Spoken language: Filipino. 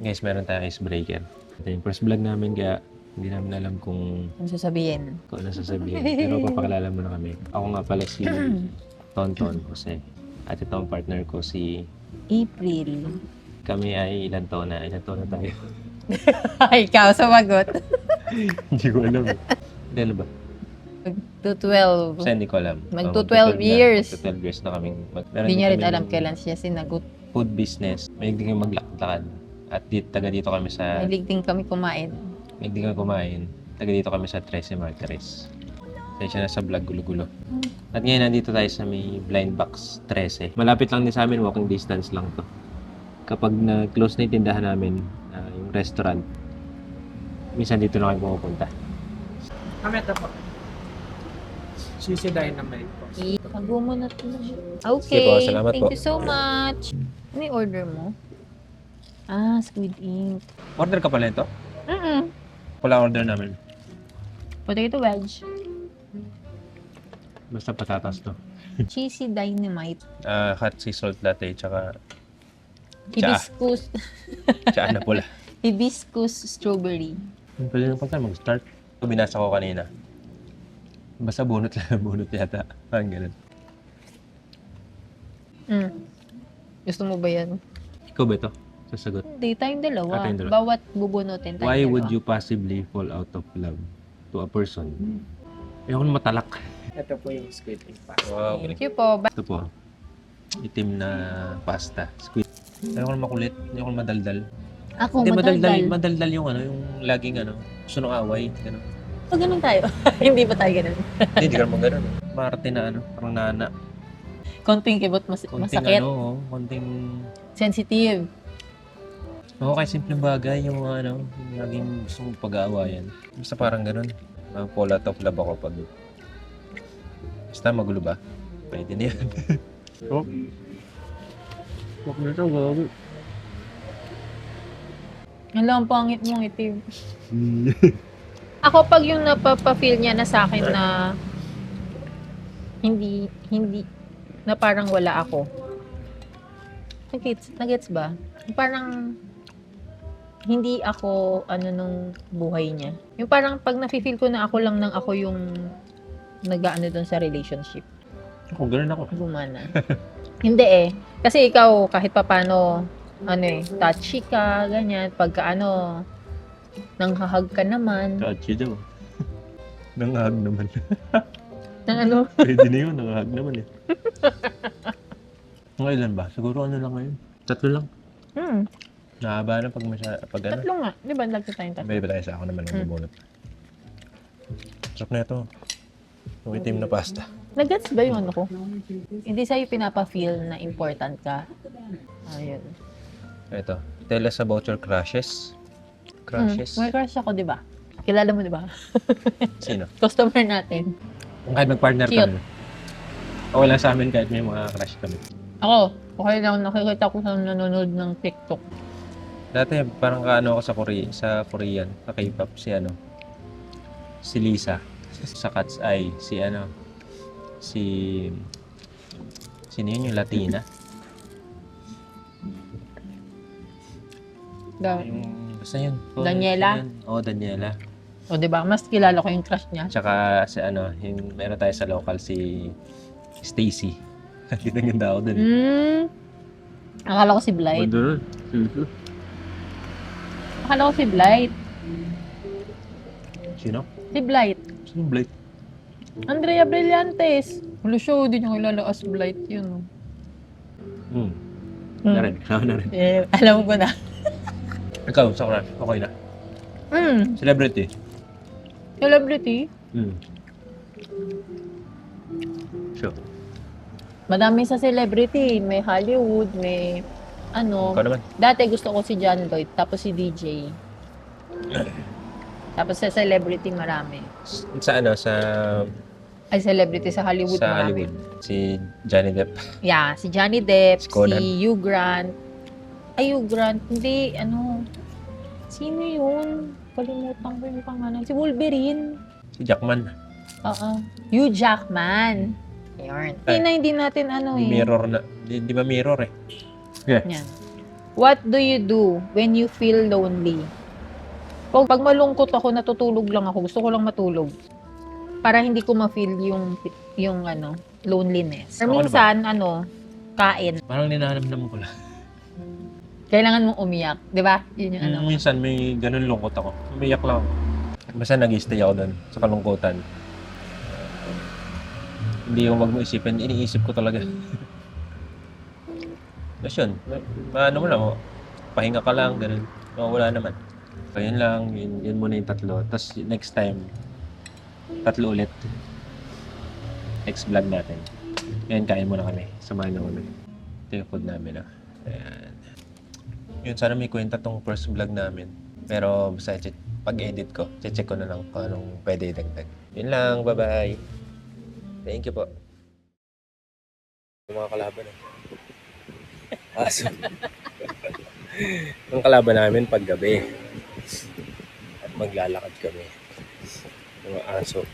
Guys, meron tayong icebreaker. Ito yung first vlog namin kaya hindi namin alam kung Ano sasabihin? ano sasabihin. Pero papakilala muna kami. Ako nga pala si Tonton Jose. At ito ang partner ko si... April. Kami ay ilan taon na? Ilan taon na tayo? Ikaw, sumagot. Hindi ko alam. Hindi, ano ba? Mag-12. Kasi hindi ko alam. Magto-12 years. Magto-12 years na kaming... Hindi niya rin alam kailan siya sinagot. Food business. May hindi kami maglakad. At taga dito kami sa... Mahilig din kami kumain. May hindi kami kumain. Taga dito kami sa 13 Martires. Kaya siya nasa vlog gulo-gulo. At ngayon nandito tayo sa may Blind Box 13. Malapit lang din sa amin, walking distance lang to. Kapag na-close na yung tindahan namin, yung restaurant, minsan dito na kami pumupunta. Kami ito po. Sisi Dynamite po. Itago mo na ito. Sige po, Okay, salamat thank po. you so much. Ano yung order mo? Ah, squid ink. Order ka pala ito? Wala order namin. Potato wedge. Basta patatas to. Cheesy dynamite. Hot sea salt latte, tsaka Hibiscus. tsaa na pula. Hibiscus strawberry. Pwede na pagka mag-start. Ito binasa ko kanina. Basta bunot lang, bunot yata. Parang ganun. Gusto mo ba yan? Ikaw ba ito? Sasagot. Hindi, tayong dalawa. Tayong dalawa. Bawat bubunutin tayong Why dalawa. would you possibly fall out of love to a person? Ayoko na matalak. Ito po yung squid ink pasta. Wow. Thank you po. Ito po. Itim na pasta. Squid. Ayoko na makulit. Ayoko na madaldal. Ako, Hindi, madaldal. madaldal yung ano, yung laging ano, gusto nung away. Ganun. So, ganun tayo. Hindi ba tayo ganun? Hindi ka naman ganun. Marte na ano, parang nana. Konting kibot Konting masakit. ano, konting... Sensitive. Oo, kaya simpleng bagay yung mga ano, yung laging gusto mong pag-aawayan. Basta parang ganun. Fall out of love ako pag... Basta magulo ba? Pwede na yan. Oh. Huwag na ito, gabi. Ang lang pangit mong itim. Ako pag yung napapa-feel niya na sa akin na hindi na parang wala ako. Nagets ba? Parang hindi ako ano nung buhay niya. Yung parang pag nafe-feel ko na ako lang ng ako yung nag-aano doon sa relationship. Ako, ganun ako. Gumana. Hindi eh. Kasi ikaw kahit papano ano eh, touchy ka, ganyan. Pagka ano, nanghahag ka naman. Touchy daw. Nangahag naman. Nang ano, Pwede na yun, nangahag naman eh. Mga ilan ba? Siguro ano lang ngayon? 3 lang. Nahaba na pag ano. tatlo nga. Di ba nagsa tayong tatlo? May ba tayo sa ako naman ang bubunot. Sarap na ito. Yung itim na pasta. Nagets ba yung ano ko? Hindi sa'yo pinapa-feel na important ka. Ayun. Ito. Tell us about your crushes. Crushes? May crush ako, di ba? Kilala mo, di ba? Sino? Customer natin. Kahit mag-partner Cute. kami. Okay lang sa amin kahit may mga crush kami. Ako, okay lang nakikita ko sa nanonood ng TikTok. Dati parang kaano ako sa Korean, sa K-pop, si ano, si Lisa. Sa Cat's Eye, si ano, sino yun yung Latina? Basta yun. Daniela? Oo, Daniela. O, di ba? Mas kilala ko yung crush niya. Tsaka si ano, yung meron tayo sa local, si Stacy. Ganda ako dun. Akala ko si Blight. Doon. Akala ko si Blight. Sino? Si Blight. Sino Blake? Andrea Brillantes. Wala siya, hindi niya kilala as Blight yun. Narinig na rin. Alam ko na. Ikaw, sa crush, okay na. Celebrity. Celebrity? Sure. Madami sa celebrity. May Hollywood, may ano. Ikaw naman. Dati gusto ko si John Lloyd, tapos si DJ. Tapos sa celebrity marami. Sa ano, sa Ay, celebrity sa Hollywood sa marami. Hollywood. Si Johnny Depp. Yeah, si Johnny Depp, Si Conan. si Hugh Grant. Ay, Hugh Grant. Hindi, ano. Sino yun? Kalimutan ko yung pangalan. Si Wolverine. Si Jackman. Oo. Hugh Jackman. Ayun. Ay. Hindi natin ano Di eh. mirror na. Di ba mirror eh? Yeah. Yan. What do you do when you feel lonely? Pag malungkot ako, natutulog lang ako. Gusto ko lang matulog. Para hindi ko ma-feel yung loneliness. Or Ako minsan, kain. Parang ninanamnam ko lang. Kailangan mong umiyak. Di ba? Yun yung Minsan may ganun lungkot ako. Umiyak lang ako. Basta nag-stay ako doon sa kalungkutan. Hindi ko mag-isipin, iniisip ko talaga. Tapos yun, ano mo lang, pahinga ka lang, ganun. Wala naman. So yun lang, yun muna yung 3. Tapos next time, 3 ulit. Next vlog natin. Ngayon, kain muna kami. Samahan nyo kami. Ito yung food namin. Ayan. Yun, sana may kwenta tong first vlog namin. Pero basta pag-edit ko, check ko na lang kung anong pwede idagdag. Yun lang, bye-bye. Thank you po. Mga kalaban Aso. Ang kalaban namin paggabi. At maglalakad kami. Mga aso.